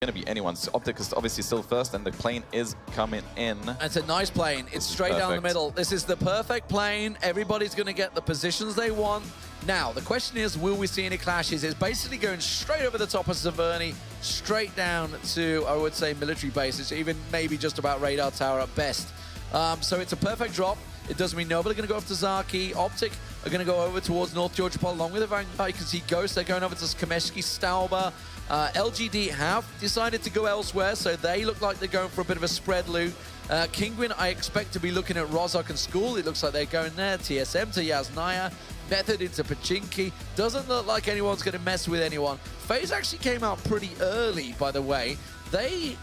going to be anyone's. Optic is obviously still first, and the plane is coming in. It's a nice plane. It's straight down the middle. This is the perfect plane. Everybody's going to get the positions they want. Now, the question is, will we see any clashes? It's basically going straight over the top of Severny, straight down to, I would say, military bases, even maybe just about radar tower at best. So it's a perfect drop. It doesn't mean nobody going to go after Zaki. Optic are going to go over towards North Georgia Pole along with the Vanguard. You can see Ghost. They're going over to Kameshki, Stauber. LGD have decided to go elsewhere, so they look like they're going for a bit of a spread loot. Kingwin, I expect to be looking at Rozhok and School. It looks like they're going there. TSM to Yasnaya. Method into Pachinki. Doesn't look like anyone's going to mess with anyone. FaZe actually came out pretty early, by the way. They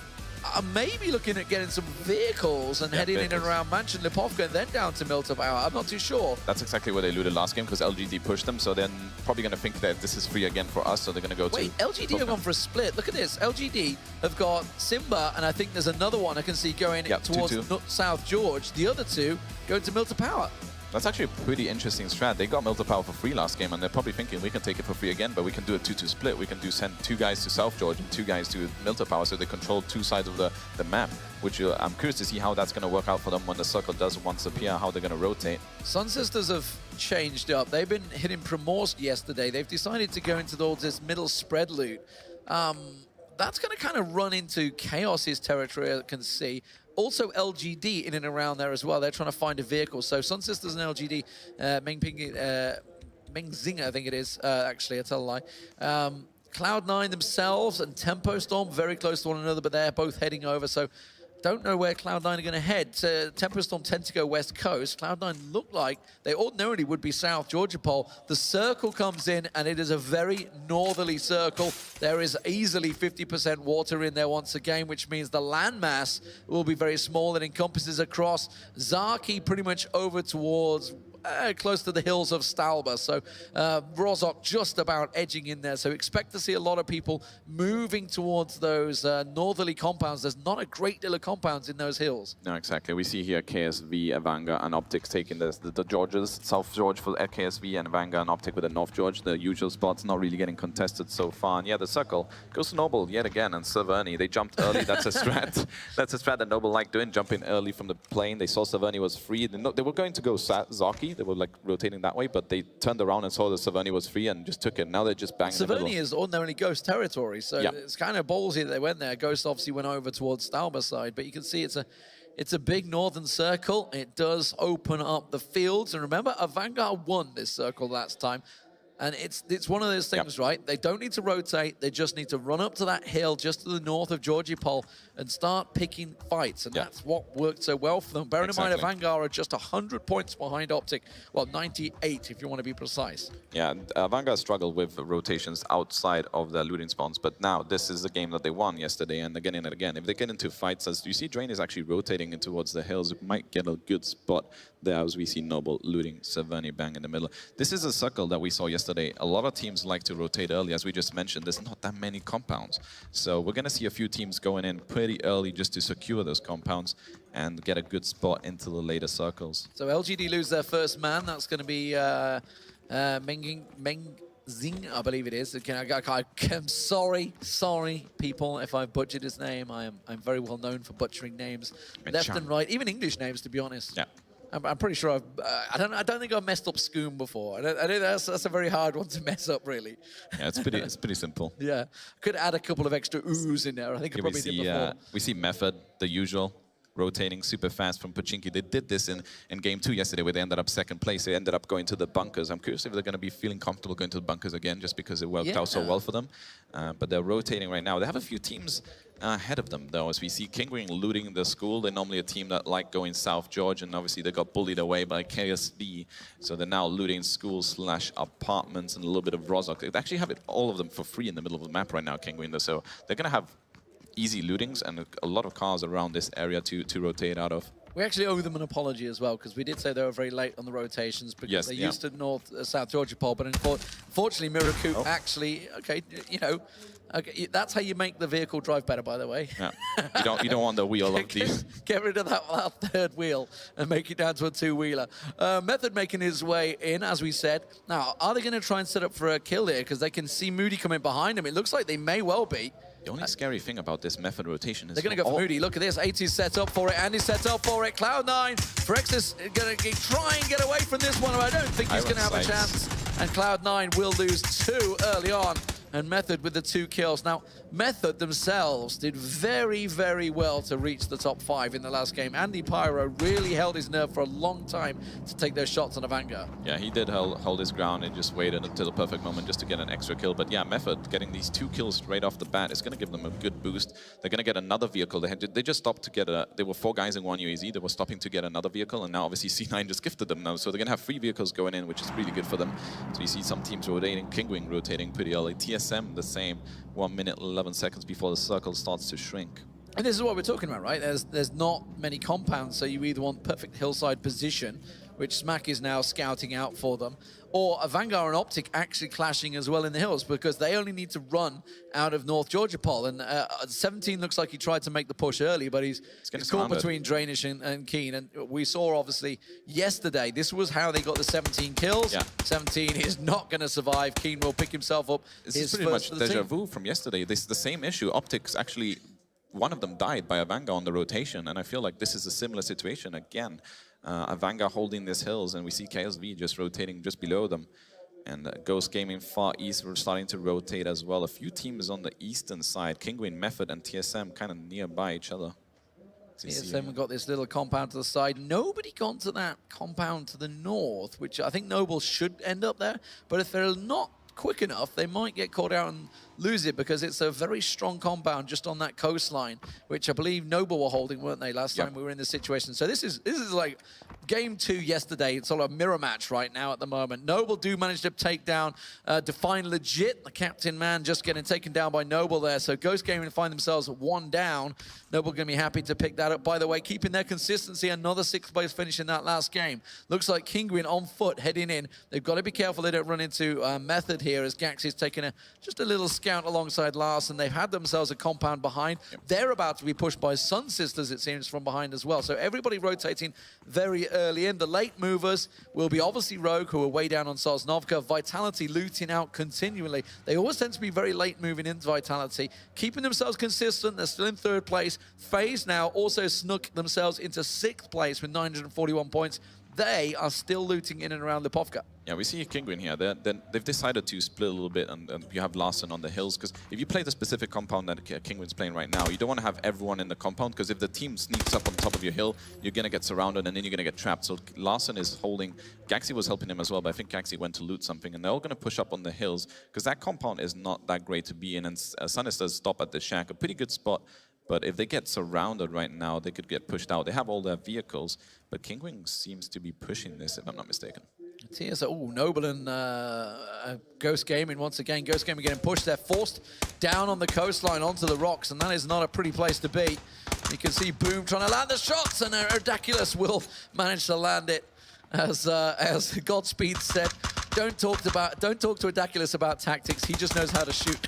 are maybe looking at getting some vehicles and heading in and around Mansion Lipovka and then down to Milta Power. I'm not too sure. That's exactly where they looted last game because LGD pushed them, so they're probably going to think that this is free again for us, so they're going to go to... Wait, LGD have gone for a split. Look at this. LGD have got Simba, and I think there's another one I can see going towards South George. The other two going to Milta Power. That's actually a pretty interesting strat. They got Milta Power for free last game, and they're probably thinking we can take it for free again, but we can do a 2-2 split. We can send 2 guys to South George and 2 guys to Milta Power, so they control 2 sides of the map, which I'm curious to see how that's going to work out for them when the circle does once appear, how they're going to rotate. Sun Sisters have changed up. They've been hitting Primorsk yesterday. They've decided to go into this middle spread loot. That's going to kind of run into Chaos's territory, I can see. Also LGD in and around there as well. They're trying to find a vehicle. So Sun Sisters and LGD, Mengzinger, I think it is, actually, I tell a lie. Cloud9 themselves and Tempo Storm very close to one another, but they're both heading over. So don't know where Cloud9 are going to head. Tempo Storm tend to go west coast. Cloud9 look like they ordinarily would be South Georgia Pole. The circle comes in, and it is a very northerly circle. There is easily 50% water in there once again, which means the landmass will be very small. It encompasses across Zaki pretty much over towards close to the hills of Stalba. So Rozhok just about edging in there. So expect to see a lot of people moving towards those northerly compounds. There's not a great deal of compounds in those hills. No, exactly. We see here KSV, Avanga, and Optics taking the Georges. South George for KSV and Avanga and Optic with the North George. The usual spots not really getting contested so far. And yeah, the circle goes to Noble yet again, and Severny. They jumped early. That's a strat. That's a strat that Noble liked doing, jumping early from the plane. They saw Severny was free. They were going to go Zaki. They were like rotating that way, but they turned around and saw that Severny was free and just took it. Now they're just banging in the middle. Severny is ordinarily Ghost territory, so it's kind of ballsy that they went there. Ghost obviously went over towards Stalber's side, but you can see it's a big northern circle. It does open up the fields, and remember, Vanguard won this circle last time. And it's one of those things, right? They don't need to rotate. They just need to run up to that hill just to the north of Georgie Pole and start picking fights. And that's what worked so well for them. Bearing in mind, Vanguard are just 100 points behind Optic. Well, 98 if you want to be precise. Yeah, Vanguard struggled with rotations outside of their looting spawns, but now this is the game that they won yesterday, and again and again. If they get into fights, as you see, Drain is actually rotating in towards the hills. It might get a good spot there as we see Noble looting Severny bang in the middle. This is a circle that we saw yesterday. A lot of teams like to rotate early. As we just mentioned, there's not that many compounds. So we're going to see a few teams going in pretty early just to secure those compounds and get a good spot into the later circles. So LGD lose their first man. That's going to be Mengzing, I believe it is. I'm sorry, people, if I've butchered his name. I'm very well known for butchering names left and right, even English names, to be honest. Yeah. I'm pretty sure I don't think I've messed up Scoom before. I think that's a very hard one to mess up, really. Yeah, it's pretty simple. Yeah, could add a couple of extra oohs in there. I think I probably did before. We see Method, the usual, rotating super fast from Pachinki. They did this in game 2 yesterday where they ended up second place. They ended up going to the bunkers. I'm curious if they're going to be feeling comfortable going to the bunkers again just because it worked out so well for them. But they're rotating right now. They have a few teams ahead of them, though, as we see Kingwing looting the school. They're normally a team that like going South George, and obviously they got bullied away by KSV. So they're now looting schools / apartments and a little bit of Rozhok. They actually have all of them for free in the middle of the map right now, Kingwing. So they're going to have easy lootings and a lot of cars around this area to rotate out of. We actually owe them an apology as well, because we did say they were very late on the rotations because they used to South Georgia Pole, but unfortunately Miracoup actually, okay, that's how you make the vehicle drive better, by the way. Yeah. You don't want the wheel of these. Get rid of that third wheel and make it down to a 2-wheeler. Method making his way in, as we said. Now, are they going to try and set up for a kill here? Because they can see Moody coming behind him. It looks like they may well be. The only scary thing about this method rotation is they're going to go for Moody. Look at this. 80's set up for it. Andy's set up for it. Cloud9. Frexis going to try and get away from this one. I don't think he's going to have a chance. And Cloud9 will lose 2 early on. And Method with the 2 kills. Now, Method themselves did very, very well to reach the top 5 in the last game. Andy Pyro really held his nerve for a long time to take those shots on a Vanguard. Yeah, he did hold his ground and just waited until the perfect moment just to get an extra kill. But yeah, Method getting these 2 kills right off the bat is going to give them a good boost. They're going to get another vehicle. They just stopped to get there were 4 guys in 1 UAZ. They were stopping to get another vehicle, and now obviously C9 just gifted them now. So they're going to have 3 vehicles going in, which is really good for them. So you see some teams rotating, Kingwing rotating pretty early. TSM the same, 1 minute 11 seconds before the circle starts to shrink. And this is what we're talking about, right? There's not many compounds, so you either want perfect hillside position, which Smack is now scouting out for them, or a Vanguard and Optic actually clashing as well in the hills, because they only need to run out of North Georgia Pole. And 17 looks like he tried to make the push early, but he's caught between Drainish and Keen. And we saw, obviously, yesterday, this was how they got the 17 kills. Yeah. 17 is not going to survive. Keen will pick himself up. This is pretty much deja vu from yesterday. This is the same issue. Optics actually, one of them died by a Vanguard on the rotation, and I feel like this is a similar situation again. A Vanguard holding these hills, and we see KSV just rotating just below them. And Ghost Gaming far east, we're starting to rotate as well. A few teams on the eastern side, Kingwin, Method, and TSM kind of nearby each other. TSM have got this little compound to the side. Nobody gone to that compound to the north, which I think Noble should end up there. But if they're not quick enough, they might get caught out and lose it, because it's a very strong compound just on that coastline, which I believe Noble were holding, weren't they, last time we were in this situation. So this is like game 2 yesterday. It's sort of a mirror match right now at the moment. Noble do manage to take down Define Legit, the captain man, just getting taken down by Noble there. So Ghost Gaming find themselves 1 down. Noble going to be happy to pick that up. By the way, keeping their consistency, another 6th place finish in that last game. Looks like Kingwin on foot heading in. They've got to be careful they don't run into Method here, as Gax is taking just a little scout alongside Larson. They've had themselves a compound behind. They're about to be pushed by Sun Sisters, it seems, from behind as well. So everybody rotating very early in. The late movers will be obviously Rogue, who are way down on Sosnovka. Vitality looting out continually. They always tend to be very late moving into Vitality, keeping themselves consistent. They're still in 3rd place. FaZe now also snuck themselves into 6th place with 941 points. They are still looting in and around Lipovka. Yeah, we see Kingwin here. They've decided to split a little bit, and you have Larson on the hills, because if you play the specific compound that Kingwin's playing right now, you don't want to have everyone in the compound, because if the team sneaks up on top of your hill, you're going to get surrounded, and then you're going to get trapped. So Larson is holding. Gaxi was helping him as well, but I think Gaxi went to loot something, and they're all going to push up on the hills, because that compound is not that great to be in, and Sunnisters stop at the shack, a pretty good spot. But if they get surrounded right now, they could get pushed out. They have all their vehicles, but Kingwing seems to be pushing this, if I'm not mistaken. Noble and Ghost Gaming once again. Ghost Gaming getting pushed. They're forced down on the coastline onto the rocks, and that is not a pretty place to be. You can see Boom trying to land the shots, and Erdaculus will manage to land it. As Godspeed said, don't talk to Erdaculus about tactics. He just knows how to shoot.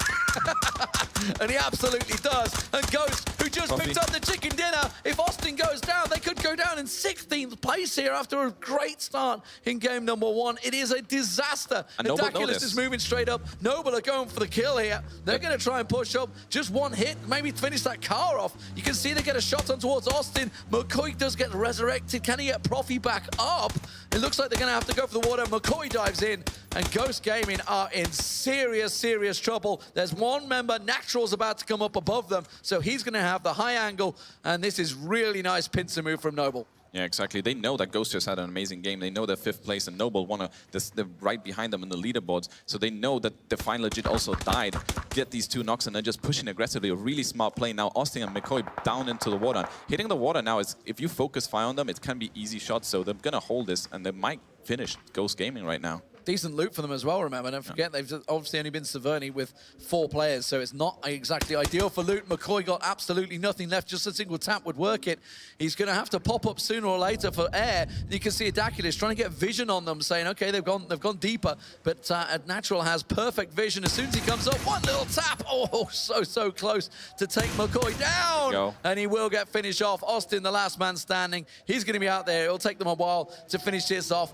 And he absolutely does. And Ghost, who just picked up the chicken dinner, if Austin goes down, they could go down in 16th place here after a great start in game number 1. It is a disaster. And Erdaculus is moving straight up. Noble are going for the kill here. They're going to try and push up. Just one hit, maybe finish that car off. You can see they get a shot on towards Austin. McCoy does get resurrected. Can he get Profi back up? It looks like they're going to have to go for the water. McCoy dives in, and Ghost Gaming are in serious, serious trouble. There's one member, Natural's about to come up above them, so he's going to have the high angle, and this is really nice pincer move from Noble. Yeah, exactly. They know that Ghost just had an amazing game. They know they're 5th place, and Noble they're right behind them in the leaderboards. So they know that Define Legit also died. Get these 2 knocks, and they're just pushing aggressively. A really smart play. Now Austin and McCoy down into the water. Hitting the water now is, if you focus fire on them, it can be easy shots. So they're going to hold this, and they might finish Ghost Gaming right now. Decent loot for them as well, remember. Don't forget, they've obviously only been Severny with 4 players, so it's not exactly ideal for loot. McCoy got absolutely nothing left. Just a single tap would work it. He's going to have to pop up sooner or later for air. You can see Erdaculus trying to get vision on them, saying, okay, they've gone deeper, but Natural has perfect vision. As soon as he comes up, one little tap. Oh, so close to take McCoy down. And he will get finished off. Austin, the last man standing. He's going to be out there. It'll take them a while to finish this off.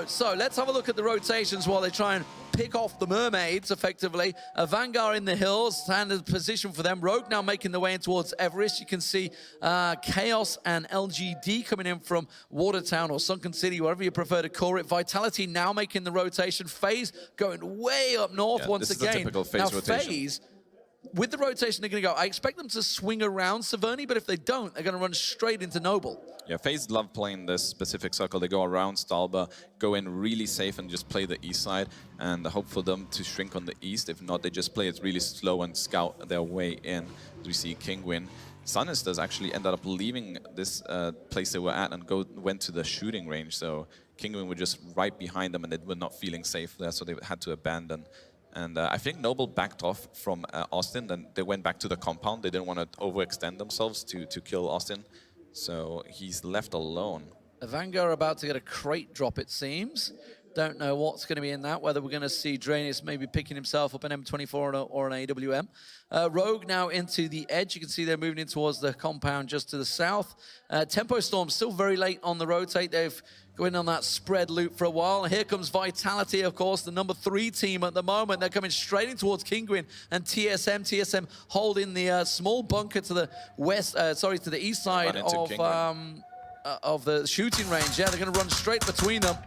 So let's have a look at the rotation rotations while they try and pick off the mermaids, effectively. Vanguard in the hills, standard position for them. Rogue now making the way in towards Everest. You can see Chaos and LGD coming in from Watertown or Sunken City, whatever you prefer to call it. Vitality now making the rotation. FaZe going way up north once this again. Is a typical FaZe rotation. FaZe, with the rotation they're going to go, I expect them to swing around Severny, but if they don't, they're going to run straight into Noble. Yeah, FaZe love playing this specific circle. They go around Stalba, go in really safe and just play the east side and hope for them to shrink on the east. If not, they just play it really slow and scout their way in. We see Kingwin. Sunnisters actually ended up leaving this place they were at and went to the shooting range. So Kingwin were just right behind them and they were not feeling safe there, so they had to abandon. And I think Noble backed off from Austin, and they went back to the compound. They didn't want to overextend themselves to kill Austin. So he's left alone. Vanguard are about to get a crate drop, it seems. Don't know what's going to be in that, whether we're going to see Drainus maybe picking himself up an M24 or an AWM. Rogue now into the edge. You can see they're moving in towards the compound just to the south. Tempo Storm still very late on the rotate. They've going on that spread loop for a while. And here comes Vitality, of course, the number 3 team at the moment. They're coming straight in towards Kingwin and TSM. TSM holding the small bunker to the west, to the east side of the shooting range. Yeah, they're going to run straight between them.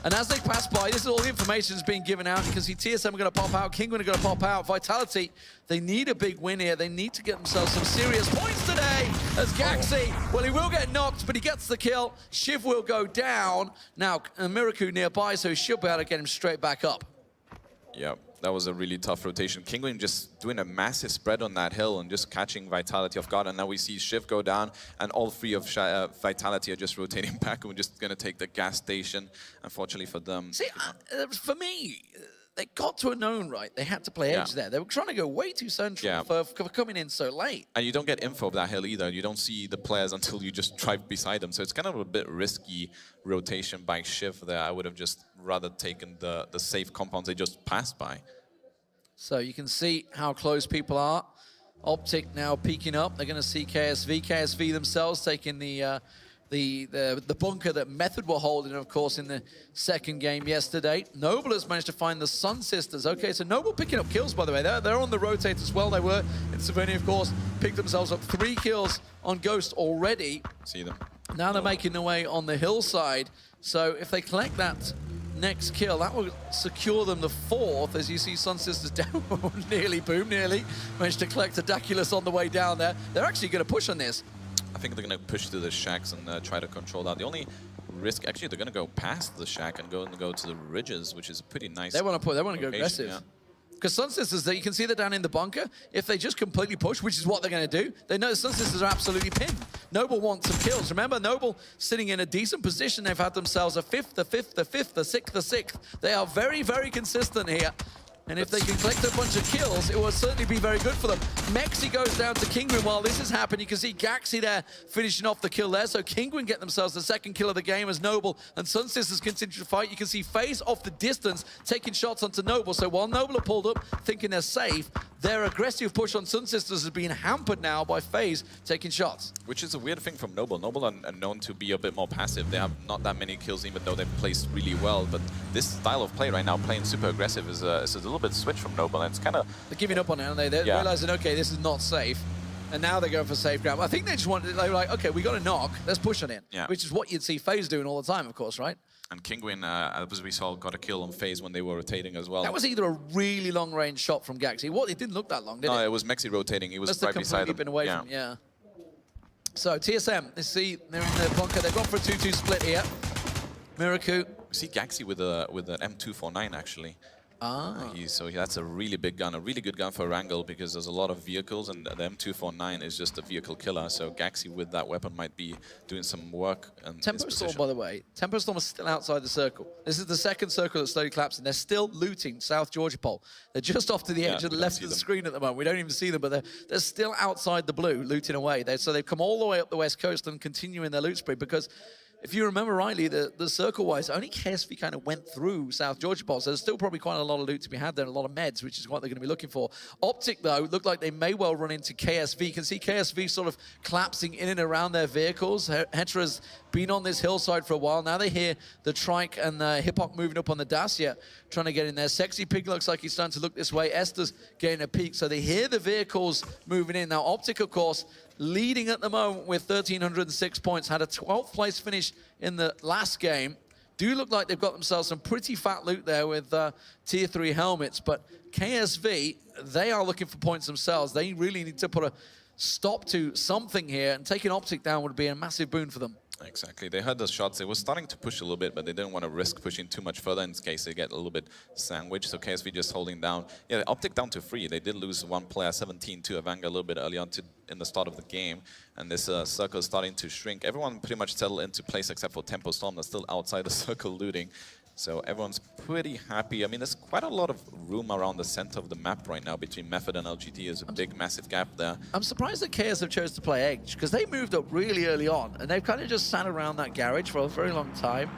And as they pass by, this is all the information that's being given out. You can see TSM are going to pop out, Kingwin are going to pop out. Vitality, they need a big win here. They need to get themselves some serious points today. As Gaxi, well, he will get knocked, but he gets the kill. Shiv will go down. Now, Miraku nearby, so he should be able to get him straight back up. Yeah, that was a really tough rotation. Kingwin just doing a massive spread on that hill and just catching Vitality off guard. And now we see Shiv go down, and all 3 of Vitality are just rotating back, and we're just going to take the gas station, unfortunately for them. See, for me, they got to a known, right? They had to play edge there. They were trying to go way too central for coming in so late. And you don't get info of that hill either. You don't see the players until you just drive beside them. So it's kind of a bit risky rotation by Shiv there. I would have just rather taken the safe compounds they just passed by. So you can see how close people are. Optic now peeking up. They're going to see KSV. KSV themselves taking the bunker that Method were holding, of course, in the second game yesterday. Noble has managed to find the Sun Sisters. Okay, so Noble picking up kills, by the way. They're on the rotate as well. They were in Severny, of course, picked themselves up 3 kills on Ghost already. See them. Now they're making their way on the hillside. So if they collect that next kill, that will secure them the 4th, as you see Sun Sisters down. Nearly, boom, nearly. Managed to collect a Daculus on the way down there. They're actually going to push on this. I think they're going to push to the shacks and try to control that. The only risk, actually, they're going to go past the shack and go to the ridges, which is a pretty nice. They want to go aggressive. Because Sun Sisters, you can see they're down in the bunker. If they just completely push, which is what they're going to do, they know the Sun Sisters are absolutely pinned. Noble wants some kills. Remember, Noble sitting in a decent position. They've had themselves a 5th, a 5th, a 5th, a 6th, a 6th. They are very, very consistent here. And if they can collect a bunch of kills, it will certainly be very good for them. Mexi goes down to Kingwin while this is happening. You can see Gaxi there finishing off the kill there. So Kingwin get themselves the 2nd kill of the game as Noble and Sun Sisters continue to fight. You can see FaZe off the distance taking shots onto Noble. So while Noble are pulled up thinking they're safe, their aggressive push on Sun Sisters is being hampered now by FaZe taking shots. Which is a weird thing from Noble. Noble are known to be a bit more passive. They have not that many kills, even though they've placed really well. But this style of play right now, playing super aggressive, is a little bit switch from Noble. And it's kind of... They're giving up on it, aren't they? They're realizing, okay, this is not safe. And now they're going for safe ground. I think they just wanted, they were like, okay, we got a knock, let's push on it. Yeah. Which is what you'd see FaZe doing all the time, of course, right? And Kingwin, as we saw, got a kill on FaZe when they were rotating as well. That was either a really long-range shot from Gaxi. It didn't look that long, did it? No, it was Mexi rotating. He was right beside him. Been away from, So TSM, let's see, they're in the bunker. They've gone for a 2-2 split here. Miraku. We see Gaxi with an M249 actually. So that's a really big gun, a really good gun for Wrangle because there's a lot of vehicles and the M249 is just a vehicle killer. So Gaxi with that weapon might be doing some work. Tempo Storm, by the way, Tempo Storm is still outside the circle. This is the 2nd circle that's slowly collapsing. They're still looting South Georgia Pole. They're just off to the edge of the left of the screen at the moment. We don't even see them, but they're still outside the blue, looting away. So they've come all the way up the west coast and continuing their loot spree because if you remember rightly, the circle-wise, only KSV kind of went through South Georgia Pole, so there's still probably quite a lot of loot to be had there, and a lot of meds, which is what they're going to be looking for. Optic, though, look like they may well run into KSV. You can see KSV sort of collapsing in and around their vehicles. Hetra's been on this hillside for a while. Now they hear the Trike and Hip-Hop moving up on the Dacia, trying to get in there. Sexy Pig looks like he's starting to look this way. Esther's getting a peek, so they hear the vehicles moving in. Now Optic, of course, leading at the moment with 1,306 points, had a 12th place finish in the last game. Do look like they've got themselves some pretty fat loot there with tier 3 helmets, but KSV, they are looking for points themselves. They really need to put a stop to something here, and taking Optic down would be a massive boon for them. Exactly. They heard the shots. They were starting to push a little bit, but they didn't want to risk pushing too much further in case they get a little bit sandwiched. So KSV just holding down. Yeah, Optic down to 3. They did lose one player, 17 to Avanga, a little bit early on in the start of the game. And this circle is starting to shrink. Everyone pretty much settled into place except for Tempo Storm. That's still outside the circle looting. So everyone's pretty happy. I mean, there's quite a lot of room around the center of the map right now between Method and LGD. There's a big, massive gap there. I'm surprised that KS have chose to play Edge, because they moved up really early on, and they've kind of just sat around that garage for a very long time.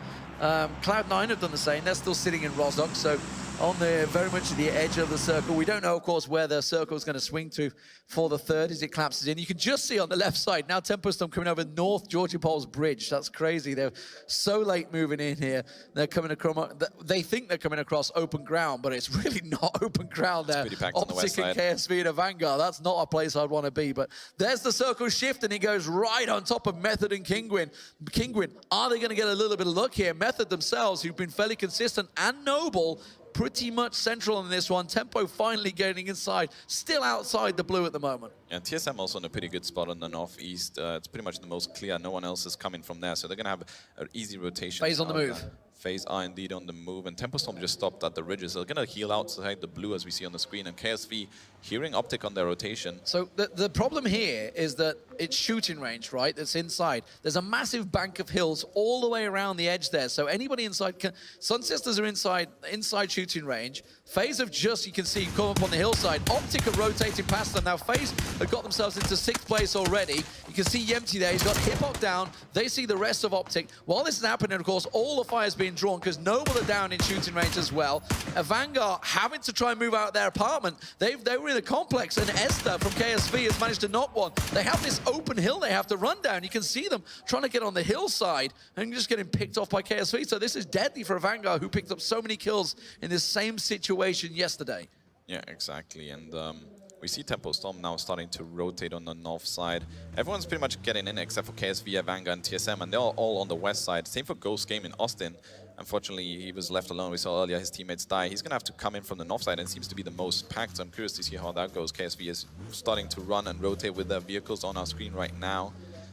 Cloud9 have done the same. They're still sitting in Rozhok, so on the very much at the edge of the circle. We don't know, of course, where the circle is going to swing to for the third as it collapses in. You can just see on the left side, now Tempo Storm coming over North Georgia Pole's bridge. That's crazy. They're so late moving in here. They're coming across, they think they're coming across open ground, but it's really not open ground there. Optic and KSV and Vanguard, that's not a place I'd want to be. But there's the circle shift, and he goes right on top of Method and Kingwin. Kingwin, are they going to get a little bit of luck here? Method themselves, who've been fairly consistent, and Noble, pretty much central in this one. Tempo finally getting inside, still outside the blue at the moment. And TSM also in a pretty good spot on the northeast. It's pretty much the most clear. No one else is coming from there, so they're going to have an easy rotation. FaZe on the move. FaZe are indeed on the move, and Tempo Storm just stopped at the ridges. They're going to heal outside the blue as we see on the screen, and KSV hearing Optic on their rotation. So the problem here is that it's shooting range, right? That's inside. There's a massive bank of hills all the way around the edge there, so anybody inside can... Sun Sisters are inside shooting range. FaZe have just, you can see, come up on the hillside. Optic are rotating past them. Now FaZe have got themselves into 6th place already. You can see Yempty there. He's got Hip-Hop down. They see the rest of Optic. While this is happening, of course, all the fire's being drawn because Noble are down in shooting range as well. Vanguard having to try and move out of their apartment. They were in a complex, and Esther from KSV has managed to knock one. They have this open hill they have to run down. You can see them trying to get on the hillside and just getting picked off by KSV. So this is deadly for Vanguard, who picked up so many kills in this same situation yesterday. Yeah, exactly. And we see Tempo Storm now starting to rotate on the north side. Everyone's pretty much getting in except for KSV, Vanguard, and TSM, and they're all on the west side. Same for Ghost Game in Austin. Unfortunately, he was left alone. We saw earlier his teammates die. He's going to have to come in from the north side, and it seems to be the most packed. So I'm curious to see how that goes. KSV is starting to run and rotate with their vehicles on our screen right now.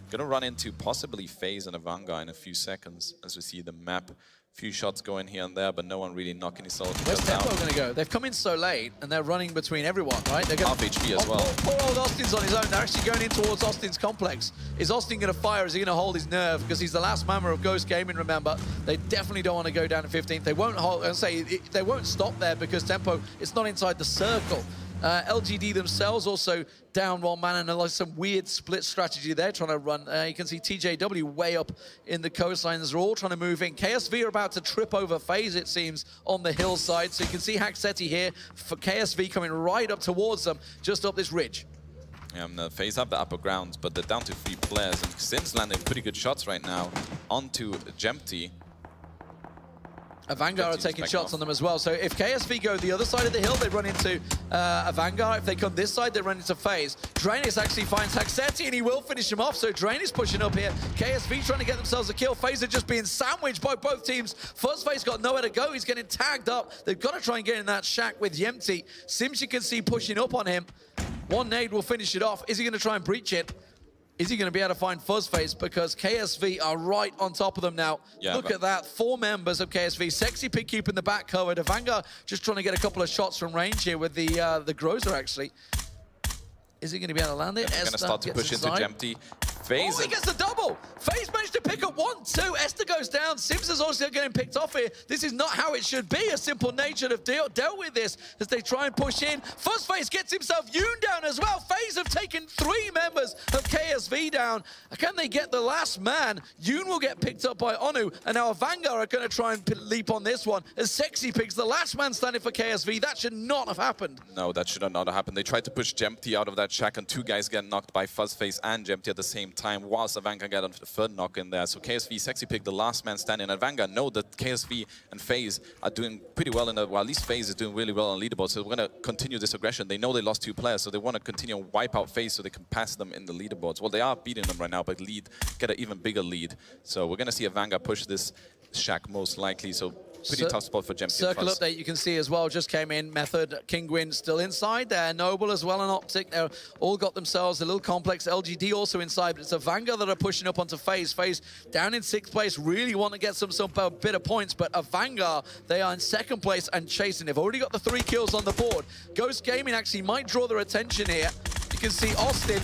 Going to run into possibly FaZe and a Vanguard in a few seconds as we see the map. Few shots going here and there, but no one really knocking his soldiers down. Where's Tempo going to go? They've come in so late, and they're running between everyone, right? They're half HP as well. Poor old Austin's on his own. They're actually going in towards Austin's complex. Is Austin going to fire? Is he going to hold his nerve? Because he's the last member of Ghost Gaming, remember. They definitely don't want to go down to 15th. They won't hold, they won't stop there because Tempo, it's not inside the circle. LGD themselves also down one man, and like some weird split strategy there trying to run. You can see TJW way up in the coastlines. They're all trying to move in. KSV are about to trip over FaZe, it seems, on the hillside. So you can see Haxetti here for KSV coming right up towards them, just up this ridge. FaZe have the upper grounds, but they're down to 3 players. And Sims landing pretty good shots right now onto Jempty. A Vanguard are taking shots on them as well. So if KSV go the other side of the hill, they run into a Vanguard. If they come this side, they run into FaZe. Drainus actually finds Haxetti, and he will finish him off. So Drainus pushing up here. KSV trying to get themselves a kill. FaZe are just being sandwiched by both teams. Fuzzface got nowhere to go. He's getting tagged up. They've got to try and get in that shack with Yempty. Sims, you can see pushing up on him. One nade will finish it off. Is he going to try and breach it? Is he going to be able to find Fuzzface? Because KSV are right on top of them now. Yeah, look at that. 4 members of KSV. Sexy Pig keeping the back covered. Avanga just trying to get a couple of shots from range here with the Grozer, actually. Is he going to be able to land it? He's going to start to push into Jempty. FaZe. Oh, he gets the double. FaZe managed to pick up 1, 2. Esther goes down. Sims is also getting picked off here. This is not how it should be. A simple nature have dealt with this as they try and push in. Fuzzface gets himself Yoon down as well. FaZe have taken 3 members of KSV down. Can they get the last man? Yoon will get picked up by Onu, and now Vanguard are going to try and leap on this one. As Sexy Pig's the last man standing for KSV. That should not have happened. No, that should not have happened. They tried to push Jempty out of that shack, and 2 guys get knocked by Fuzzface and Jempty at the same same time, whilst Avanga got a third knock in there. So KSV, Sexy Pig, the last man standing. And Avanga know that KSV and FaZe are doing pretty well in the, well, at least FaZe is doing really well on leaderboard. So we're going to continue this aggression. They know they lost 2 players, so they want to continue and wipe out FaZe so they can pass them in the leaderboards. Well, they are beating them right now, but get an even bigger lead. So we're going to see Avanga push this Shack most likely. So pretty tough spot for Gempi. Circle update you can see as well just came in. Method, Kingwin still inside there. Noble as well, and Optic. They're all got themselves a little complex. LGD also inside, but it's Avanga that are pushing up onto FaZe. FaZe down in 6th place, really want to get some bit of points, but Avanga, they are in 2nd place and chasing. They've already got the 3 kills on the board. Ghost Gaming actually might draw their attention here. You can see Austin.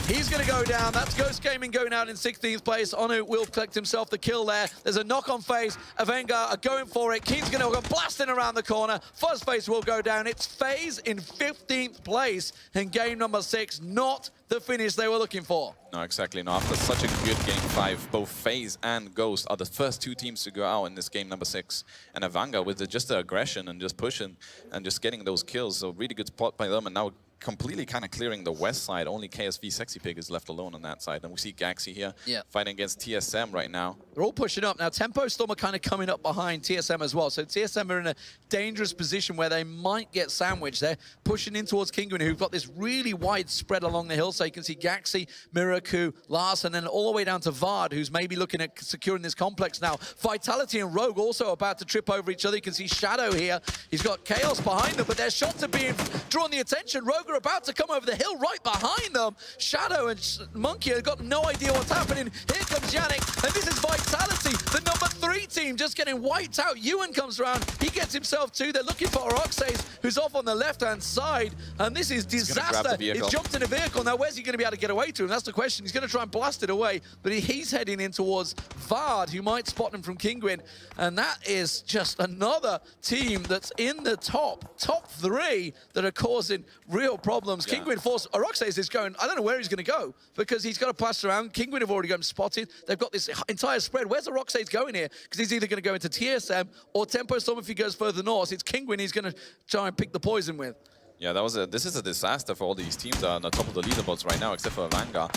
He's going to go down. That's Ghost Gaming going out in 16th place. Onu will collect himself the kill there. There's a knock on FaZe. Avanga are going for it. Keen's going to go blasting around the corner. Fuzzface will go down. It's FaZe in 15th place in game number 6. Not the finish they were looking for. No, exactly. No, after such a good game 5, both FaZe and Ghost are the first 2 teams to go out in this game number 6. And Avanga with just the aggression and just pushing and just getting those kills. So really good spot by them. And now completely kind of clearing the west side. Only KSV Sexy Pig is left alone on that side. And we see Gaxi here fighting against TSM right now. They're all pushing up. Now, Tempo Storm are kind of coming up behind TSM as well. So TSM are in a dangerous position where they might get sandwiched. They're pushing in towards Kingwin, who've got this really wide spread along the hill. So you can see Gaxi, Miraku, Lars, and then all the way down to Vard, who's maybe looking at securing this complex now. Vitality and Rogue also about to trip over each other. You can see Shadow here. He's got Chaos behind them, but their shots are being drawn the attention. Rogue are about to come over the hill right behind them. Shadow and Monkey have got no idea what's happening. Here comes Yannick, and this is Vitality, the number 3 team, just getting wiped out. Ewan comes around. He gets himself 2. They're looking for Oroxes, who's off on the left-hand side, and this is disaster. He's jumped in a vehicle. Now, where's he going to be able to get away to him? That's the question. He's going to try and blast it away, but he's heading in towards Vard, who might spot him from Kingwin, and that is just another team that's in the top 3 that are causing real problems. Kingwin force Oroxes is going, I don't know where he's going to go because he's got to pass around. Kingwin have already got him spotted. They've got this entire spread. Where's Oroxes going here? Because he's either going to go into TSM or Tempo Storm if he goes further north. It's Kingwin he's going to try and pick the poison with. Yeah, this is a disaster for all these teams that are on the top of the leaderboards right now, except for Avanga.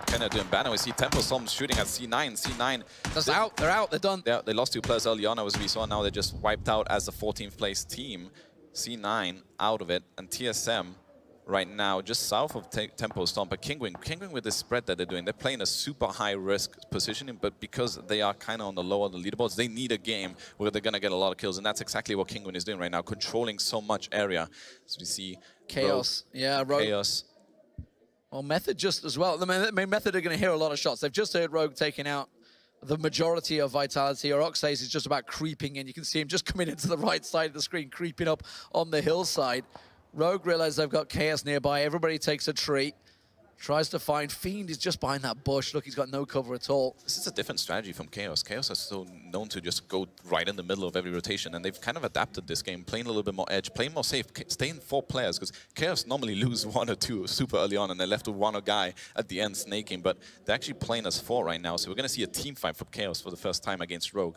Kind of doing bad. We see Tempo Storm shooting at C9. C9. That's out. They're out. They're done. Yeah, they lost 2 players early on, as we saw. Now they're just wiped out as the 14th place team. C9 out of it, and TSM right now just south of Tempo Storm. But Kingwin with this spread that they're doing, they're playing a super high risk positioning, but because they are kind of on the lower of the leaderboards, they need a game where they're going to get a lot of kills, and that's exactly what Kingwin is doing right now, controlling so much area. So we see Chaos. Rogue. Chaos. Well, Method just as well. The main Method are going to hear a lot of shots. They've just heard Rogue taking out the majority of Vitality. Oroxes is just about creeping in. You can see him just coming into the right side of the screen, creeping up on the hillside. Rogue realize they've got Chaos nearby. Everybody takes a tree. Tries to find Fiend is just behind that bush. Look, he's got no cover at all. This is a different strategy from Chaos. Chaos is so known to just go right in the middle of every rotation, and they've kind of adapted this game, playing a little bit more edge, playing more safe, staying 4 players, because Chaos normally lose 1 or 2 super early on, and they're left with 1 guy at the end snaking, but they're actually playing as 4 right now, so we're going to see a team fight from Chaos for the first time against Rogue.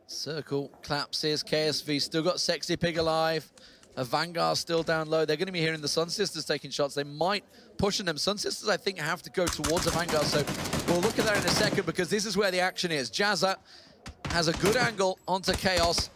Circle collapses. KSV still got Sexy Pig alive. Vanguard still down low. They're going to be hearing the Sun Sisters taking shots. They might pushing them. Sun Sisters, I think, have to go towards the Vanguard. So we'll look at that in a second because this is where the action is. Jazza has a good angle onto Chaos.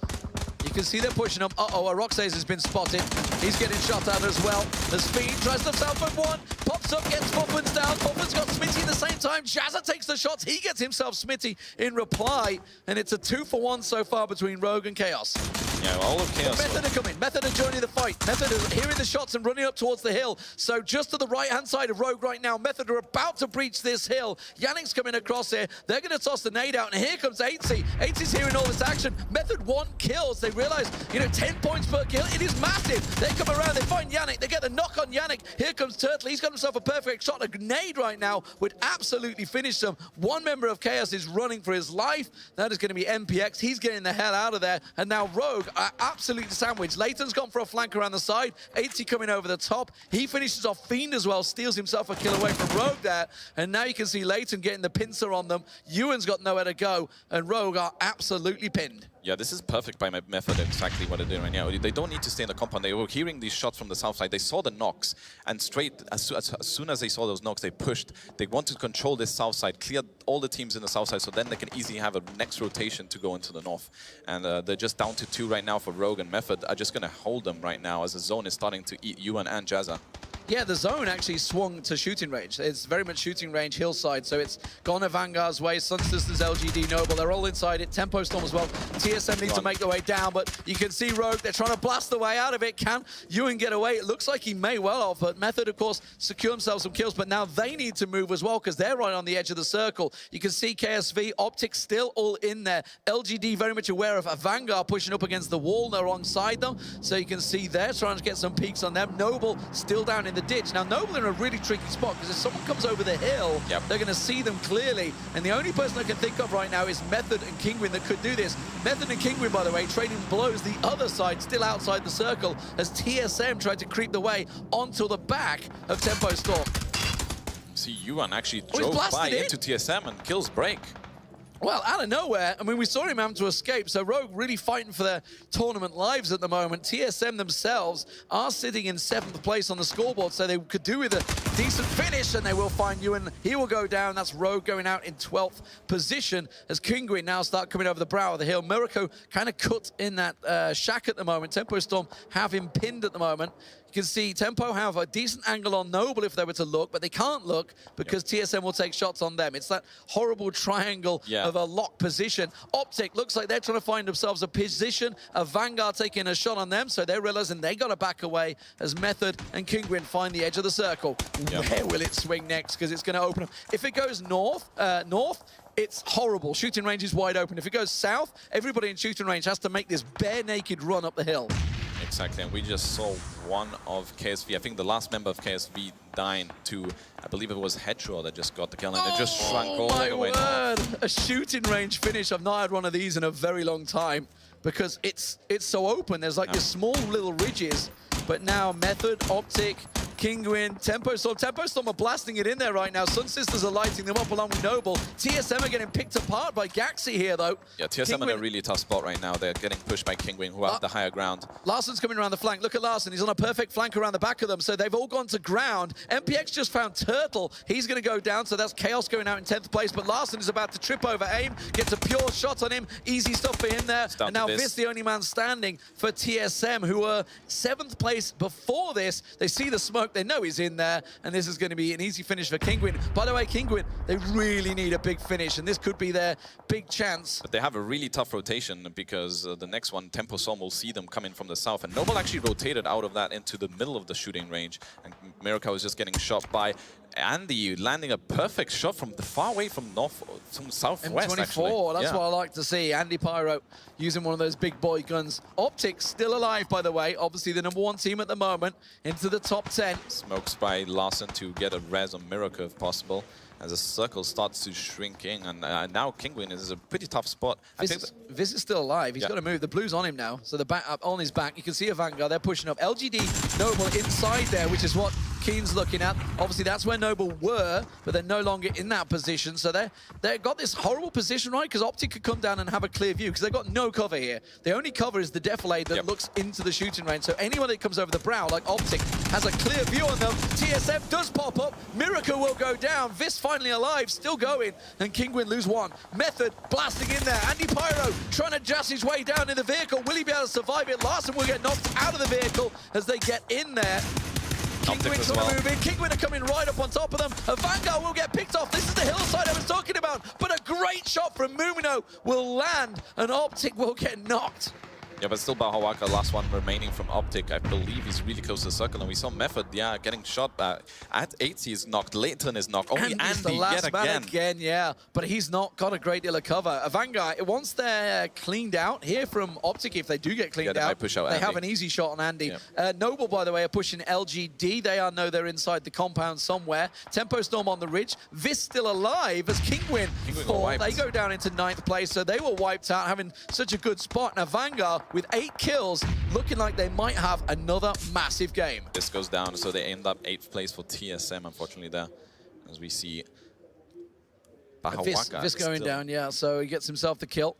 You can see they're pushing up. Uh-oh, Oroxes has been spotted. He's getting shot at as well. The Speed tries to self with 1. Pops up, gets Puffins down. Puffins got Smitty at the same time. Jazza takes the shots. He gets himself Smitty in reply. And it's a 2-for-1 so far between Rogue and Chaos. Yeah, all of Chaos. Method are coming. Method are joining the fight. Method are hearing the shots and running up towards the hill. So just to the right-hand side of Rogue right now, Method are about to breach this hill. Yannick's coming across here. They're going to toss the nade out, and here comes 8C. 8C's hearing all this action. Method 1 kills. They realize, 10 points per kill. It is massive. They come around. They find Yannick. They get the knock on Yannick. Here comes Turtle. He's got himself a perfect shot. A grenade right now would absolutely finish them. 1 member of Chaos is running for his life. That is going to be MPX. He's getting the hell out of there. And now Rogue are absolutely sandwiched. Leighton's gone for a flank around the side. 8C coming over the top. He finishes off Fiend as well. Steals himself a kill away from Rogue there. And now you can see Leighton getting the pincer on them. Ewan's got nowhere to go. And Rogue are absolutely pinned. Yeah, this is perfect by Method, exactly what they're doing right now. They don't need to stay in the compound. They were hearing these shots from the south side. They saw the knocks, and straight, as soon as they saw those knocks, they pushed. They wanted to control this south side, clear all the teams in the south side, so then they can easily have a next rotation to go into the north. And they're just down to 2 right now for Rogue, and Method are just going to hold them right now as the zone is starting to eat Yuan and Jazza. Yeah, the zone actually swung to shooting range. It's very much shooting range, hillside, so it's gone a Vanguard's way. Sun Sisters, LGD, Noble, they're all inside it. Tempo Storm as well. TSM need to make their way down, but you can see Rogue, they're trying to blast the way out of it. Can Ewan get away? It looks like he may well have, but Method, of course, secure themselves some kills, but now they need to move as well because they're right on the edge of the circle. You can see KSV, Optic still all in there. LGD very much aware of a Vanguard pushing up against the wall alongside them, so you can see they're trying to get some peeks on them. Noble still down in the ditch. Now, Noble in a really tricky spot because if someone comes over the hill, they're going to see them clearly. And the only person I can think of right now is Method and Kingwin that could do this. Method and Kingwin, by the way, trading blows the other side, still outside the circle, as TSM tried to creep the way onto the back of Tempo Storm. See, Yuan actually drove by into TSM and kills break. Well, out of nowhere, I mean, we saw him having to escape, so Rogue really fighting for their tournament lives at the moment. TSM themselves are sitting in 7th place on the scoreboard, so they could do with a decent finish, and they will find Ewan. He will go down. That's Rogue going out in 12th position as Kingwin now start coming over the brow of the hill. Mirako kind of cut in that shack at the moment. Tempo Storm have him pinned at the moment. You can see Tempo have a decent angle on Noble if they were to look, but they can't look because TSM will take shots on them. It's that horrible triangle of a lock position. Optic looks like they're trying to find themselves a position. A Vanguard taking a shot on them, so they're realizing they got to back away as Method and Kingwin find the edge of the circle. Where will it swing next? Because it's going to open up. If it goes north, it's horrible. Shooting range is wide open. If it goes south, everybody in shooting range has to make this bare naked run up the hill. Exactly, and we just saw one of KSV, I think the last member of KSV dying to, I believe it was Hetro that just got the kill, and it just shrunk all the way north. A shooting range finish. I've not had one of these in a very long time because it's so open. There's like these small little ridges, but now Method, Optic, Kingwin, Tempo Storm are blasting it in there right now. Sun Sisters are lighting them up along with Noble. TSM are getting picked apart by Gaxi here, though. Yeah, TSM in a really tough spot right now. They're getting pushed by Kingwin, who have the higher ground. Larson's coming around the flank. Look at Larson. He's on a perfect flank around the back of them, so they've all gone to ground. MPX just found Turtle. He's going to go down, so that's Chaos going out in 10th place, but Larson is about to trip over AIM, gets a pure shot on him. Easy stuff for him there. And now Vis, the only man standing for TSM, who were 7th place before this. They see the smoke. They know he's in there. And this is going to be an easy finish for Kingwin. By the way, Kingwin, they really need a big finish, and this could be their big chance. But they have a really tough rotation because the next one, Tempo Storm, will see them coming from the south. And Noble actually rotated out of that into the middle of the shooting range. And Mirako is just getting shot by Andy, landing a perfect shot from the far away from southwest. M24, actually. That's what I like to see. Andy Pyro using one of those big boy guns. Optic still alive, by the way. Obviously the #1 team at the moment, into the top 10. Smokes by Larson to get a res on Mirako if possible, as the circle starts to shrink in, and now Kingwin is a pretty tough spot. Vis is still alive. He's got to move. The blue's on him now, so the back up on his back. You can see a Vanguard. They're pushing up. LGD Noble inside there, which is what Keen's looking at. Obviously, that's where Noble were, but they're no longer in that position. So they've got this horrible position, right? Because Optic could come down and have a clear view, because they've got no cover here. The only cover is the defilade that looks into the shooting range. So anyone that comes over the brow, like Optic, has a clear view on them. TSM does pop up. Miracle will go down. Vis finally alive, still going, and Kingwin lose one. Method blasting in there. Andy Pyro trying to jazz his way down in the vehicle. Will he be able to survive it? Larson will get knocked out of the vehicle as they get in there. Kingwin trying to move in. Kingwin are coming right up on top of them. A Vanguard will get picked off. This is the hillside I was talking about. But a great shot from Mumino will land, and Optic will get knocked. Yeah, but still Bahawaka, last one remaining from Optic. I believe he's really close to the circle, and we saw Method, getting shot at 80 is knocked. Layton is knocked. Only Andy the last yet man again, but he's not got a great deal of cover. A Vanguard, once they're cleaned out here from Optic, if they do get cleaned they out, might push out they Andy. have an easy shot on Andy. Noble, by the way, are pushing LGD. They know they're inside the compound somewhere. Tempo Storm on the ridge. Vis still alive as Kingwin fall. They go down into 9th place, so they were wiped out, having such a good spot. Now Vanguard with 8 kills, looking like they might have another massive game. This goes down, so they end up 8th place for TSM, unfortunately, there. As we see Bahawaka Vis going down, so he gets himself the kill.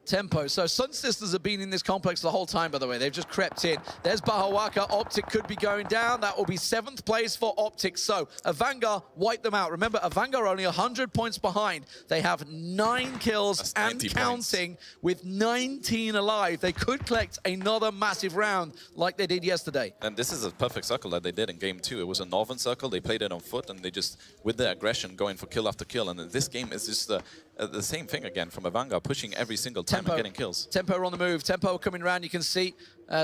Tempo. So Sun Sisters have been in this complex the whole time, by the way. They've just crept in. There's Bahawaka. Optic could be going down. That will be 7th place for Optic. So Avanga wiped them out. Remember, Avanga are only 100 points behind. They have 9 kills and counting with 19 alive. They could collect another massive round like they did yesterday. And this is a perfect circle that they did in game 2. It was a northern circle. They played it on foot, and they just, with their aggression, going for kill after kill. And this game is just the same thing again from Avanga, pushing every single time and getting kills. Tempo are on the move. Tempo coming around. You can see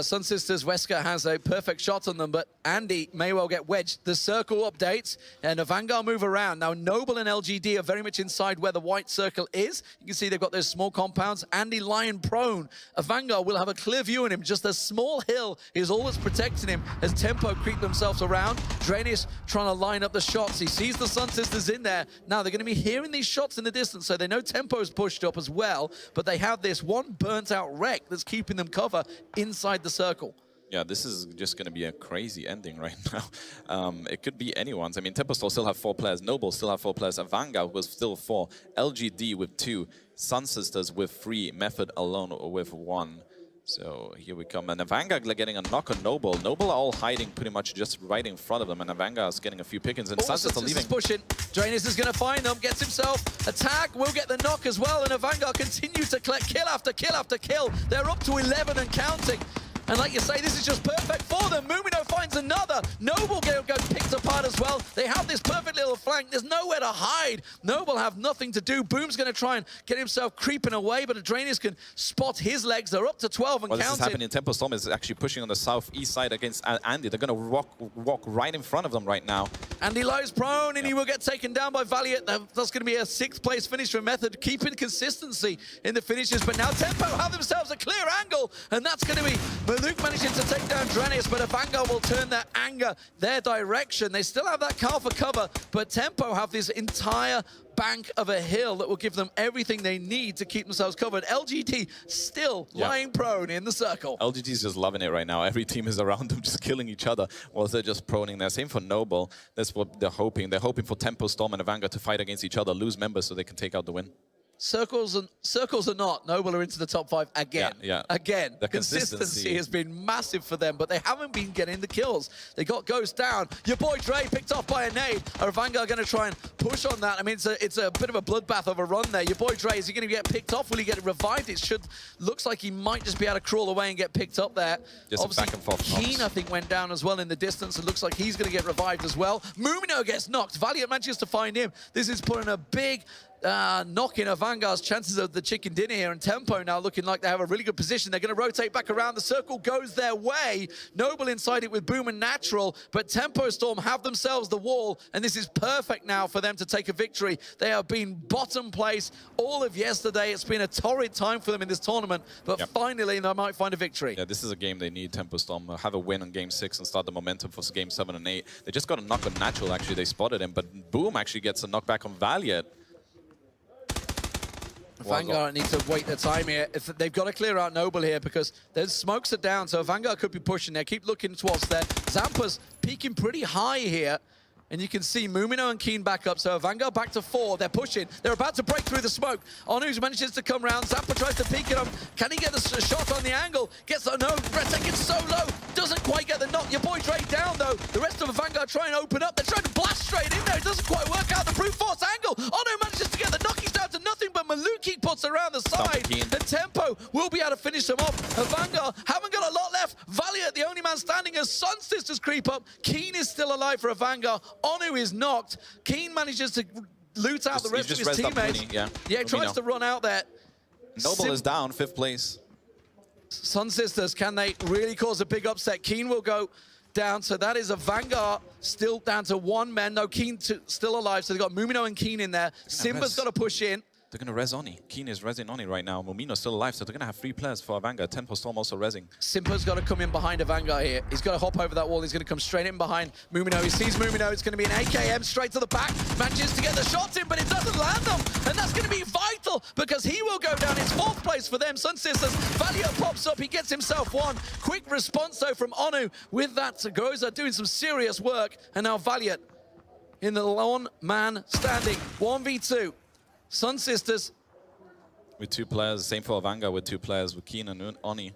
Sun Sisters, Wesker has a perfect shot on them, but Andy may well get wedged. The circle updates, and Avanga move around. Now, Noble and LGD are very much inside where the white circle is. You can see they've got those small compounds. Andy lying prone. Avanga will have a clear view on him. Just a small hill is all that's protecting him as Tempo creep themselves around. Dranis trying to line up the shots. He sees the Sun Sisters in there. Now, they're going to be hearing these shots in the distance, so they know Tempo's pushed up as well, but they have this one burnt-out wreck that's keeping them cover inside the circle. Yeah, this is just going to be a crazy ending right now. It could be anyone's. I mean, Tempo still have 4 players. Noble still have 4 players. Avanga with still 4. LGD with 2. Sun Sisters with 3. Method alone with 1. So here we come. And Avanga getting a knock on Noble. Noble are all hiding pretty much just right in front of them. And Avanga is getting a few pickings. And Sun Sisters are leaving. Pushing. Dranis is going to find them. Gets himself a tag. Will get the knock as well. And Avanga continue to collect kill after kill after kill. They're up to 11 and counting. And like you say, this is just perfect for them. Mumino finds another. Noble gets picked apart as well. They have this perfect little flank. There's nowhere to hide. Noble have nothing to do. Boom's going to try and get himself creeping away, but Adranius can spot his legs. They're up to 12 and counting. This is happening. Tempo Storm is actually pushing on the southeast side against Andy. They're going to walk right in front of them right now. Andy lies prone, and he will get taken down by Valiant. That's going to be a 6th place finish for Method, keeping consistency in the finishes. But now Tempo have themselves a clear angle, and that's going to be Luke managing to take down Dranis, but Avanga will turn their anger their direction. They still have that car for cover, but Tempo have this entire bank of a hill that will give them everything they need to keep themselves covered. LGT still lying prone in the circle. LGT is just loving it right now. Every team is around them just killing each other while they're just proning there. Same for Noble. That's what they're hoping. They're hoping for Tempo, Storm, and Avanga to fight against each other, lose members so they can take out the win. Circles or not, Noble are into the top 5 again. Again. The consistency has been massive for them, but they haven't been getting the kills. They got Ghost down. Your boy Dre picked off by a nade. Avanga are going to try and push on that. I mean, it's a bit of a bloodbath of a run there. Your boy Dre, is he going to get picked off? Will he get revived? Looks like he might just be able to crawl away and get picked up there. Just obviously, back and forth Keen, I think, went down as well in the distance. It looks like he's going to get revived as well. Mumino gets knocked. Valiant manages to find him. This is putting a big knocking Avanga's chances of the chicken dinner here, and Tempo now looking like they have a really good position. They're going to rotate back around. The circle goes their way. Noble inside it with Boom and Natural, but Tempo Storm have themselves the wall, and this is perfect now for them to take a victory. They have been bottom place all of yesterday. It's been a torrid time for them in this tournament, but finally they might find a victory. Yeah, this is a game they need. Tempo Storm have a win on game 6 and start the momentum for game 7 and 8. They just got a knock on Natural, actually. They spotted him, but Boom actually gets a knockback on Valiant. Vanguard need to wait their time here. If they've got to clear out Noble here because their smokes are down, so Vanguard could be pushing there. Keep looking towards there. Zampa's peaking pretty high here. And you can see Mumino and Keen back up, so Vanguard back to 4. They're pushing. They're about to break through the smoke. Onu manages to come round. Zampa tries to peek at him. Can he get a shot on the angle? Gets no. Bretek gets so low. Doesn't quite get the knock. Your boy Dre down, though. The rest of the Vanguard try and open up. They're trying to blast straight in there. It doesn't quite work out. The brute force angle. Onu manages to get the knock. He's down to nothing, but Maluki puts around the side. The Tempo will be able to finish them off. And Vanguard haven't got a lot left. Valiant, the only man standing as Sun Sisters creep up. Keen is still alive for a Vanguard. Onu is knocked. Keen manages to loot out the rest of his teammates. He tries to run out there. Noble is down, 5th place. Sun Sisters, can they really cause a big upset? Keen will go down, so that is a Vanguard still down to 1 man. No, Keen still alive, so they've got Mumino and Keen in there. Simba's got to push in. They're going to res Oni. Keen is resing Oni right now. Mumino's still alive, so they're going to have 3 players for Avanga. Tempo Storm also resing. Simpa's got to come in behind Avanga here. He's got to hop over that wall. He's going to come straight in behind Mumino. He sees Mumino. It's going to be an AKM straight to the back. Manages to get the shots in, but it doesn't land them. And that's going to be vital because he will go down. It's 4th place for them. Sun Sisters. Valio pops up. He gets himself 1. Quick response, though, from Onu. With that, Goza doing some serious work. And now Valiant in the lone man standing. 1v2. Sun Sisters with 2 players. Same for Avanga with 2 players, with Keen and Oni.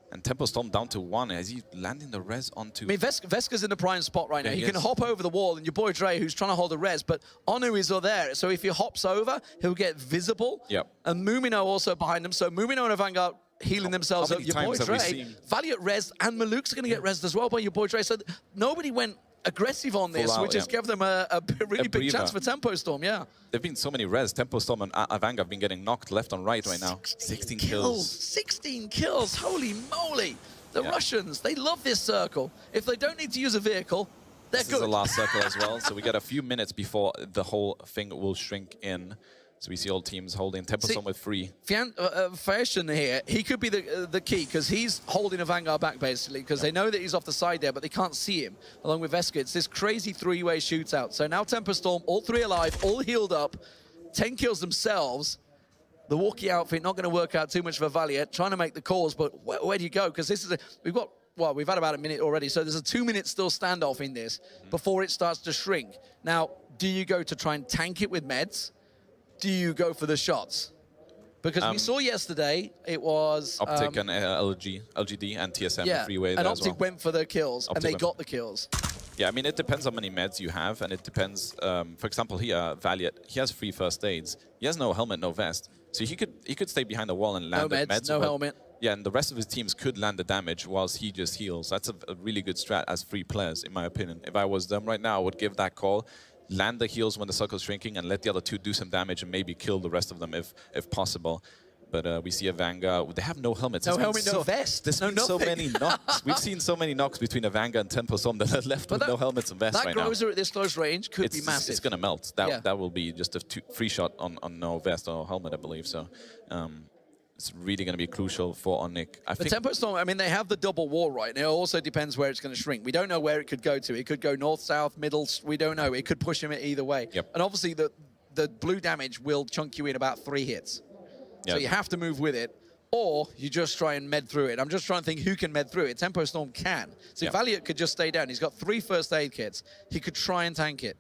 And Tempo Storm down to 1. Is he landing the res onto... I mean, Veska's in the prime spot right now. Yeah, he can hop over the wall, and your boy Dre, who's trying to hold the res, but Onu is all there. So if he hops over, he'll get visible. Yep. And Mumino also behind him. So Mumino and Avanga healing themselves up. Your boy Dre, Valiant res, and Maluk's going to get resed as well by your boy Dre. So nobody went aggressive on this, out, which has given them a really big chance for Tempo Storm, yeah. There've been so many res. Tempo Storm and Avanga have been getting knocked left and right right now. 16 kills. 16 kills, holy moly. The Russians, they love this circle. If they don't need to use a vehicle, they're good. This is the last circle as well, so we get a few minutes before the whole thing will shrink in. So we see all teams holding. Tempo Storm with 3. Fashion here, he could be the key, because he's holding a Vanguard back, basically, because they know that he's off the side there, but they can't see him, along with Veska. It's this crazy 3-way shootout. So now Tempo Storm, all 3 alive, all healed up, 10 kills themselves. The walkie outfit not going to work out too much for Valiant, trying to make the calls, but where do you go? Because this is we've had about a minute already, so there's a 2-minute still standoff in this before it starts to shrink. Now, do you go to try and tank it with meds? Do you go for the shots? Because we saw yesterday, it was... Optic and LGD and TSM freeway and Optic went for the kills, and they got the kills. Yeah, I mean, it depends how many meds you have, and it depends, for example, here, Valiant, he has 3 first aids. He has no helmet, no vest. So he could stay behind the wall and land no meds, no helmet. Yeah, and the rest of his teams could land the damage whilst he just heals. That's a really good strat as 3 players, in my opinion. If I was them right now, I would give that call, land the heals when the circle's shrinking, and let the other 2 do some damage and maybe kill the rest of them if possible. But we see Avanga. They have no helmets. No helmet, no vest. There's been so many knocks. We've seen so many knocks between Avanga and Tempo Storm that are left with no helmets and vests right now. That Grozer at this close range could be massive. It's going to melt. That will be just a free shot on no vest or helmet, I believe. So it's really going to be crucial for Onyx. But Tempo Storm, I mean, they have the double wall, right? And it also depends where it's going to shrink. We don't know where it could go to. It could go north, south, middle. We don't know. It could push him either way. Yep. And obviously, the blue damage will chunk you in about 3 hits. So you have to move with it, or you just try and med through it. I'm just trying to think who can med through it. Tempo Storm can. So Valiant could just stay down. He's got 3 first aid kits. He could try and tank it.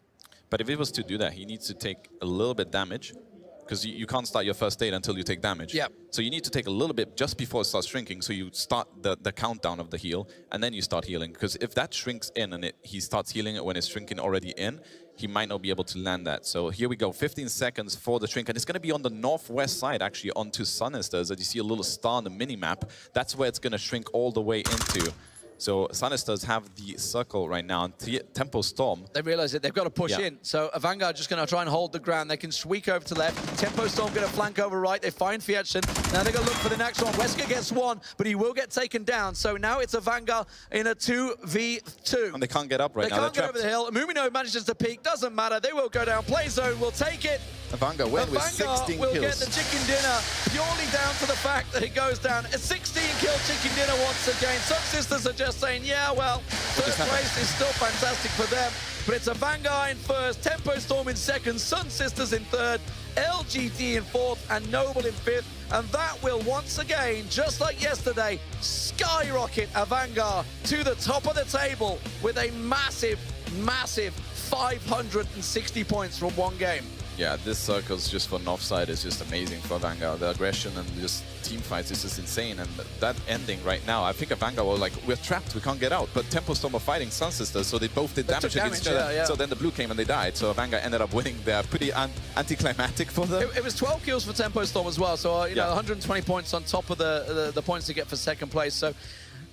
But if he was to do that, he needs to take a little bit damage, because you can't start your first aid until you take damage. Yep. So you need to take a little bit just before it starts shrinking, so you start the countdown of the heal, and then you start healing. Because if that shrinks in and he starts healing it when it's shrinking already in, he might not be able to land that. So here we go, 15 seconds for the shrink, and it's going to be on the northwest side, actually, onto Sunnisters, as you see a little star on the mini-map. That's where it's going to shrink all the way into. So Sunnisters have the circle right now, and Tempo Storm. They realize that they've got to push in. So Avanga just going to try and hold the ground. They can squeak over to left. Tempo Storm going to flank over right. They find Fietchen. Now they're going to look for the next one. Wesker gets 1, but he will get taken down. So now it's Avanga in a 2v2. And they can't get up right now. They can't get over the hill. Mumino manages to peek. Doesn't matter. They will go down. Play zone will take it. Avanga win with 16 will kills. Get the chicken dinner purely down to the fact that it goes down. A 16-kill chicken dinner once again. Some sisters are just saying, yeah, well, first place is still fantastic for them. But it's Avanga in first, Tempo Storm in second, Sun Sisters in third, LGD in fourth, and Noble in fifth. And that will once again, just like yesterday, skyrocket Avanga to the top of the table with a massive, massive 560 points from 1 game. Yeah, this circles just for Northside is just amazing for Avanga. The aggression and just team fights is just insane. And that ending right now, I think Avanga were like, we're trapped, we can't get out. But Tempo Storm are fighting Sun Sisters, so they both did damage against each other. So then the blue came and they died. So Avanga ended up winning. They're pretty anticlimactic for them. It was 12 kills for Tempo Storm as well. So, you know, 120 points on top of the points they get for second place. So,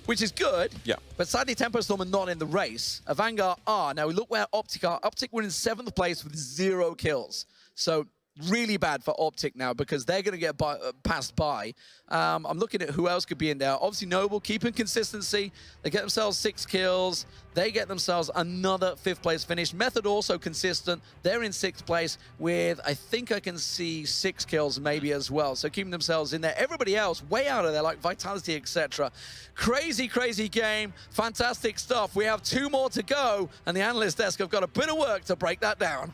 which is good. Yeah. But sadly, Tempo Storm are not in the race. Avanga are. Now, we look where Optic are. Optic were in 7th place with 0 kills. So really bad for Optic now because they're going to get passed by. I'm looking at who else could be in there. Obviously, Noble, keeping consistency. They get themselves 6 kills. They get themselves another 5th place finish. Method also consistent. They're in 6th place with, I think I can see 6 kills maybe as well. So keeping themselves in there. Everybody else way out of there, like Vitality, etc. Crazy, crazy game. Fantastic stuff. We have 2 more to go, and the analyst desk have got a bit of work to break that down.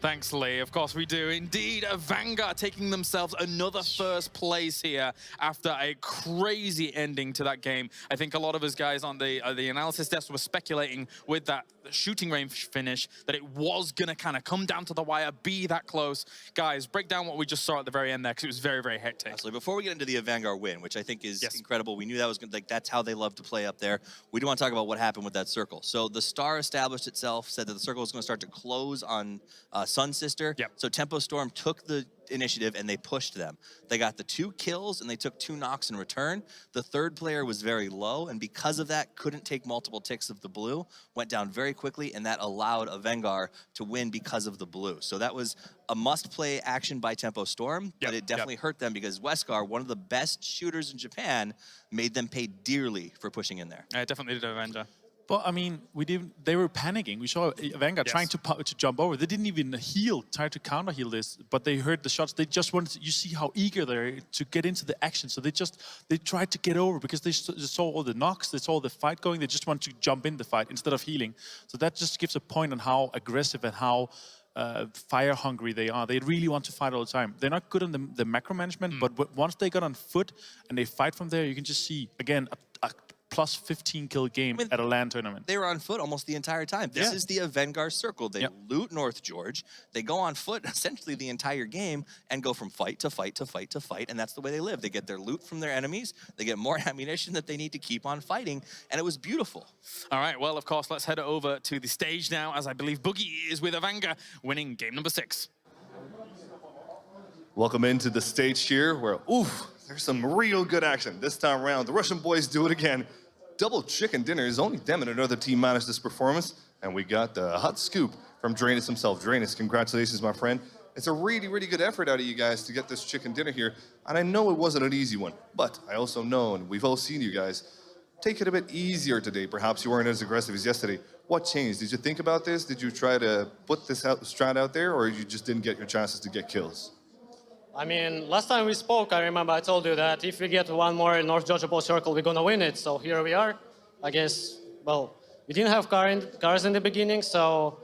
Thanks, Lee. Of course we do. Indeed, Vanguard taking themselves another first place here after a crazy ending to that game. I think a lot of us guys on the analysis desk were speculating with that shooting range finish that it was going to kind of come down to the wire, be that close. Guys, break down what we just saw at the very end there, because it was very, very hectic. Absolutely. Before we get into the Vanguard win, which I think is Yes. incredible, we knew that was going to, like, that's how they love to play up there. We do want to talk about what happened with that circle. So the star established itself, said that the circle was going to start to close on Sun Sister. Yep. So Tempo Storm took the initiative and they pushed them. They got the 2 kills and they took 2 knocks in return. The third player was very low, and because of that, couldn't take multiple ticks of the blue, went down very quickly, and that allowed a Vanguard to win because of the blue. So that was a must-play action by Tempo Storm, but it definitely hurt them because Westgar, one of the best shooters in Japan, made them pay dearly for pushing in there. I definitely did Avenger. But I mean, they were panicking. We saw Vanguard trying to jump over. They didn't even heal, try to counter heal this, but they heard the shots. They just wanted you see how eager they are to get into the action. So they tried to get over because they saw all the knocks, they saw the fight going. They just wanted to jump in the fight instead of healing. So that just gives a point on how aggressive and how fire hungry they are. They really want to fight all the time. They're not good on the macro management, but once they got on foot and they fight from there, you can just see again a plus 15 kill game at a LAN tournament. They were on foot almost the entire time. This is the Vanguard circle. They loot North George. They go on foot essentially the entire game and go from fight to fight to fight to fight, and that's the way they live. They get their loot from their enemies. They get more ammunition that they need to keep on fighting, and it was beautiful. All right, well, of course, let's head over to the stage now, as I believe Boogie is with Avanga winning game number 6. Welcome into the stage here where, there's some real good action. This time around, the Russian boys do it again. Double chicken dinner is only them and another team managed this performance. And we got the hot scoop from Drainus himself. Drainus, congratulations, my friend. It's a really, really good effort out of you guys to get this chicken dinner here. And I know it wasn't an easy one, but I also know, and we've all seen you guys, take it a bit easier today. Perhaps you weren't as aggressive as yesterday. What changed? Did you think about this? Did you try to put this strat out there, or you just didn't get your chances to get kills? I mean, last time we spoke, I remember I told you that if we get one more North Georgia ball circle, we're going to win it. So here we are. I guess, well, we didn't have cars in the beginning, so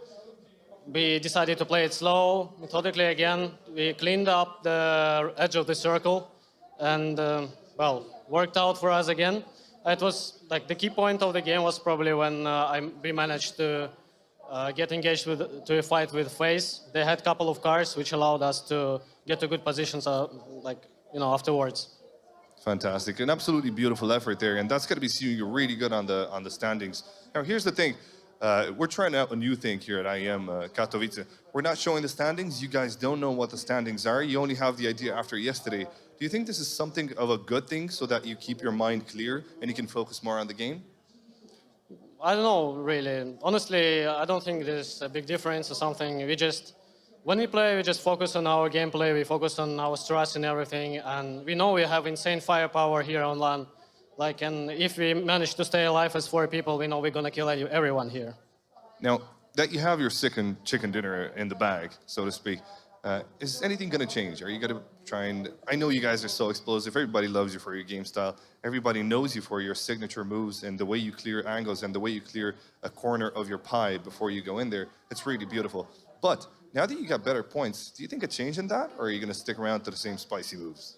we decided to play it slow, methodically again. We cleaned up the edge of the circle and, well, worked out for us again. It was, like, the key point of the game was probably when we managed to get engaged to a fight with FaZe. They had a couple of cars, which allowed us to get to good positions, afterwards. Fantastic, an absolutely beautiful effort there, and that's going to be seeing you really good on the standings. Now, here's the thing: we're trying out a new thing here at IEM Katowice. We're not showing the standings. You guys don't know what the standings are. You only have the idea after yesterday. Do you think this is something of a good thing, so that you keep your mind clear and you can focus more on the game? I don't know, really. Honestly, I don't think there's a big difference or something. When we play, we just focus on our gameplay, we focus on our strats and everything, and we know we have insane firepower here on LAN. And if we manage to stay alive as 4 people, we know we're gonna kill everyone here. Now, that you have your chicken dinner in the bag, so to speak, is anything gonna change? Are you gonna try and... I know you guys are so explosive, everybody loves you for your game style, everybody knows you for your signature moves and the way you clear angles and the way you clear a corner of your pie before you go in there. It's really beautiful. But now that you got better points, do you think a change in that, or are you gonna stick around to the same spicy moves?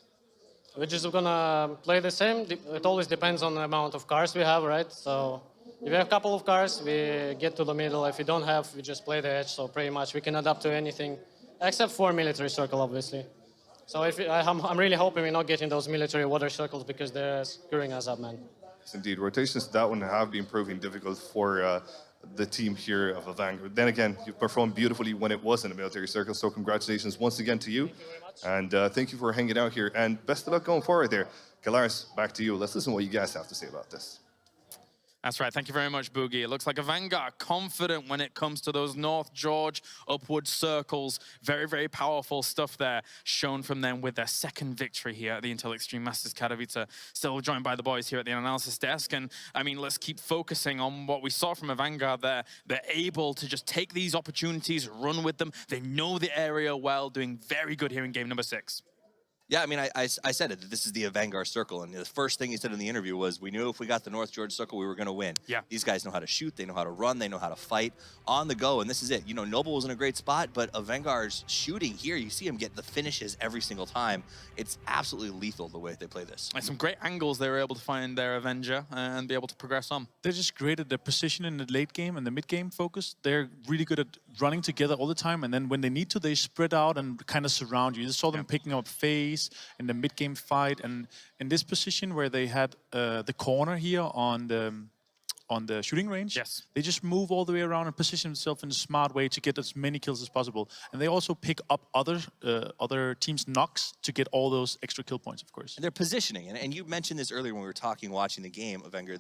We're just gonna play the same. It always depends on the amount of cars we have, right? So if we have a couple of cars, we get to the middle. If we don't have, we just play the edge. So pretty much we can adapt to anything, except for military circle, obviously. So I'm really hoping we're not getting those military water circles because they're screwing us up, man. Yes, indeed. Rotations to that one have been proving difficult for the team here of Avanga. Then again, you performed beautifully when it was in a military circle, so congratulations once again to you. And thank you for hanging out here, and best of luck going forward there. Kalaris, back to you. Let's listen to what you guys have to say about this. That's right. Thank you very much, Boogie. It looks like a Vanguard confident when it comes to those North George upward circles. Very, very powerful stuff there shown from them with their second victory here at the Intel Extreme Masters Katowice. Still joined by the boys here at the analysis desk. And I mean, let's keep focusing on what we saw from a Vanguard there. They're able to just take these opportunities, run with them. They know the area well, doing very good here in game number 6. Yeah, I mean, I said it, that this is the Vanguard Circle, and the first thing he said in the interview was, we knew if we got the North George Circle, we were going to win. Yeah. These guys know how to shoot, they know how to run, they know how to fight on the go, and this is it. You know, Noble was in a great spot, but Vanguard's shooting here, you see him get the finishes every single time. It's absolutely lethal the way they play this. And some great angles they were able to find their Avenger and be able to progress on. They just created their position in the late game and the mid game focus. They're really good at running together all the time, and then when they need to, they spread out and kind of surround you. You saw them picking up phase in the mid game fight, and in this position where they had the corner here on the shooting range, yes, they just move all the way around and position themselves in a smart way to get as many kills as possible. And they also pick up other teams' knocks to get all those extra kill points, of course. And they're positioning, and you mentioned this earlier when we were talking, watching the game of Wenger,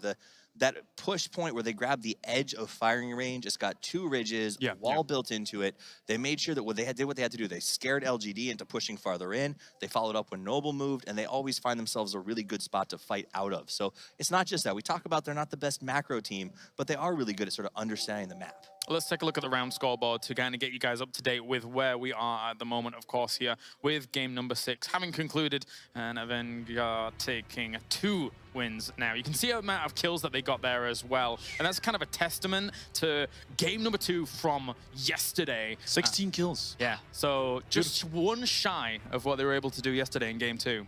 that push point where they grab the edge of firing range. It's got two ridges, a wall built into it. They made sure that did what they had to do. They scared LGD into pushing farther in. They followed up when Noble moved, and they always find themselves a really good spot to fight out of. So it's not just that. We talk about they're not the best macro team, but they are really good at sort of understanding the map. Let's take a look at the round scoreboard to kind of get you guys up to date with where we are at the moment, of course, here with game number 6 having concluded, and Vanguard taking 2 wins now. You can see the amount of kills that they got there as well, and that's kind of a testament to game number 2 from yesterday. 16 kills. Yeah, so just one shy of what they were able to do yesterday in game 2.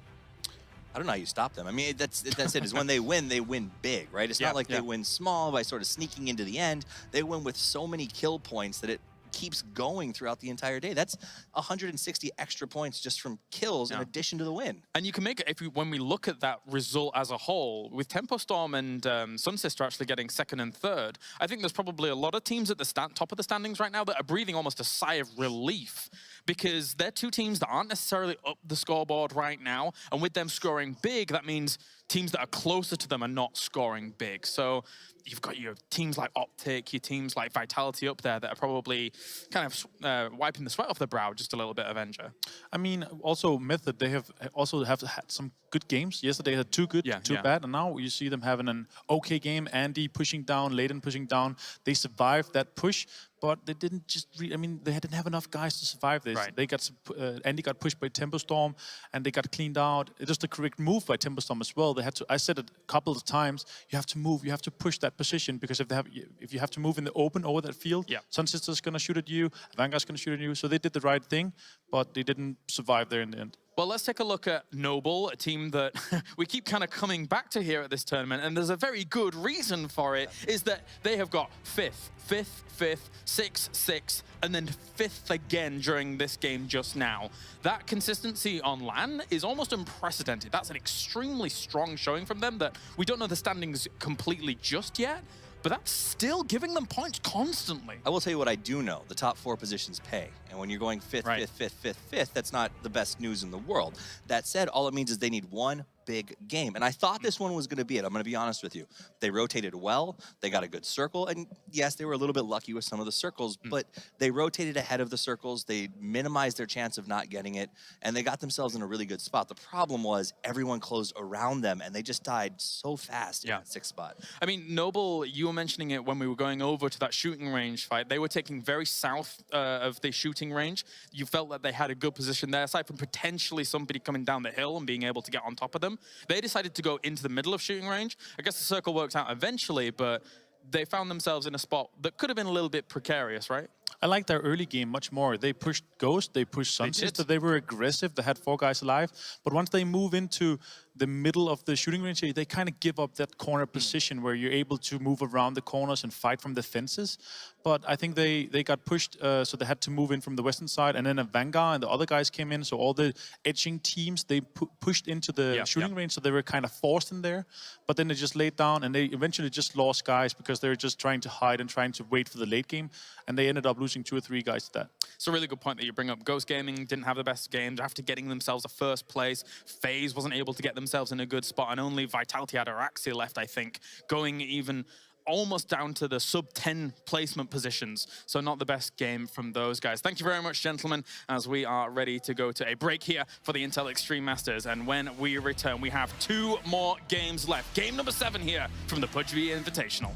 I don't know how you stop them. I mean, that's it. Is when they win big, right? It's not like they win small by sort of sneaking into the end. They win with so many kill points that it keeps going throughout the entire day. That's 160 extra points just from kills in addition to the win. And you can make it, when we look at that result as a whole, with Tempo Storm and Sun Sister actually getting 2nd and 3rd, I think there's probably a lot of teams at the top of the standings right now that are breathing almost a sigh of relief, because they're 2 teams that aren't necessarily up the scoreboard right now, and with them scoring big, that means teams that are closer to them are not scoring big. So you've got your teams like Optic, your teams like Vitality up there that are probably kind of wiping the sweat off their brow just a little bit, Avenger. I mean, also Method, they have had some good games. Yesterday they had 2 good, 2 bad, and now you see them having an okay game. Andy pushing down, Layden pushing down. They survived that push, but they didn't just. I mean, they didn't have enough guys to survive this. Right. They got Andy got pushed by Tempo Storm, and they got cleaned out. It was the correct move by Tempo Storm as well. They had to. I said it a couple of times. You have to move. You have to push that position, because if you have to move in the open over that field, Sun Sister's gonna shoot at you. Vanguard's gonna shoot at you. So they did the right thing, but they didn't survive there in the end. Well, let's take a look at Noble, a team that we keep kind of coming back to here at this tournament, and there's a very good reason for it, is that they have got 5th, 6th, 6th, and then 5th again during this game just now. That consistency on LAN is almost unprecedented. That's an extremely strong showing from them that we don't know the standings completely just yet, but that's still giving them points constantly. I will tell you what I do know. The top 4 positions pay. And when you're going 5th, 5th, 5th, 5th, that's not the best news in the world. That said, all it means is they need one big game. And I thought this one was going to be it. I'm going to be honest with you. They rotated well. They got a good circle. And yes, they were a little bit lucky with some of the circles, but they rotated ahead of the circles. They minimized their chance of not getting it, and they got themselves in a really good spot. The problem was everyone closed around them, and they just died so fast in that 6th spot. I mean, Noble, you were mentioning it when we were going over to that shooting range fight. They were taking very south of the shooting range. You felt that they had a good position there, aside from potentially somebody coming down the hill and being able to get on top of them. They decided to go into the middle of shooting range. I guess the circle worked out eventually, but they found themselves in a spot that could have been a little bit precarious, right? I like their early game much more. They pushed Ghost, they pushed Sun Sister, they were aggressive, they had 4 guys alive. But once they move into the middle of the shooting range, they kind of give up that corner position where you're able to move around the corners and fight from the fences. But I think they got pushed, so they had to move in from the western side, and then a Vanguard and the other guys came in, so all the edging teams, they pushed into the shooting range, so they were kind of forced in there. But then they just laid down, and they eventually just lost guys because they were just trying to hide and trying to wait for the late game, and they ended up losing 2 or 3 guys to that. It's a really good point that you bring up. Ghost Gaming didn't have the best games after getting themselves a 1st place. FaZe wasn't able to get themselves in a good spot, and only Vitality had Araxia left, I think, going even almost down to the sub-10 placement positions. So not the best game from those guys. Thank you very much, gentlemen, as we are ready to go to a break here for the Intel Extreme Masters. And when we return, we have 2 more games left. Game number 7 here from the PUBG Invitational.